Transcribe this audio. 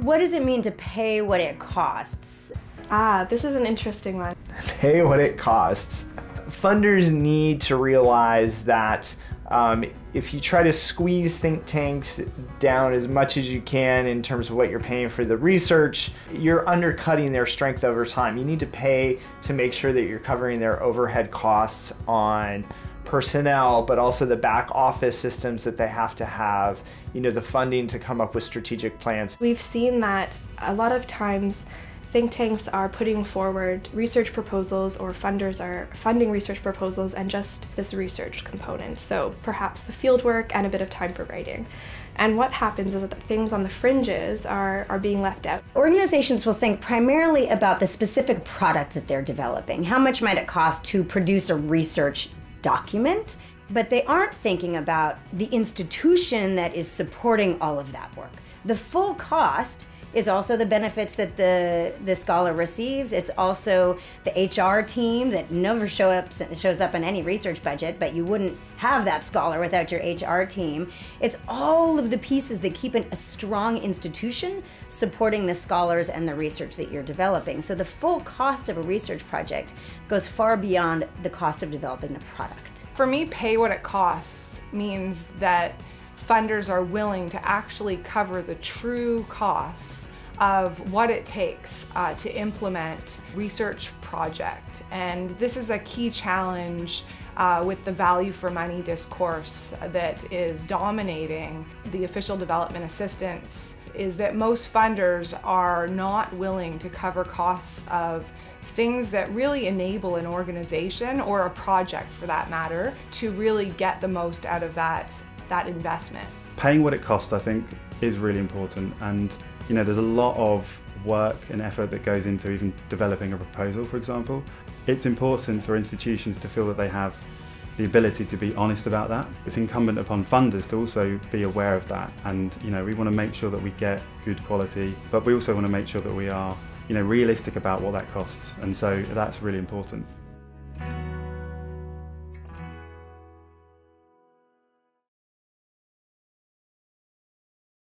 What does it mean to pay what it costs? This is an interesting one. Pay what it costs. Funders need to realize that if you try to squeeze think tanks down as much as you can in terms of what you're paying for the research, you're undercutting their strength over time. You need to pay to make sure that you're covering their overhead costs on personnel, but also the back office systems that they have to have, the funding to come up with strategic plans. We've seen that a lot of times think tanks are putting forward research proposals, or funders are funding research proposals and just this research component. So perhaps the field work and a bit of time for writing. And what happens is that things on the fringes are being left out. Organizations will think primarily about the specific product that they're developing. How much might it cost to produce a research document? But they aren't thinking about the institution that is supporting all of that work. The full cost is also the benefits that the scholar receives. It's also the HR team that never shows up in any research budget, but you wouldn't have that scholar without your HR team. It's all of the pieces that keep a strong institution supporting the scholars and the research that you're developing. So the full cost of a research project goes far beyond the cost of developing the product. For me, pay what it costs means that funders are willing to actually cover the true costs of what it takes to implement research project. And this is a key challenge with the value for money discourse that is dominating the official development assistance, is that most funders are not willing to cover costs of things that really enable an organization, or a project for that matter, to really get the most out of that investment. Paying what it costs, I think, is really important, and there's a lot of work and effort that goes into even developing a proposal, for example. It's important for institutions to feel that they have the ability to be honest about that. It's incumbent upon funders to also be aware of that, and we want to make sure that we get good quality, but we also want to make sure that we are realistic about what that costs, and so that's really important.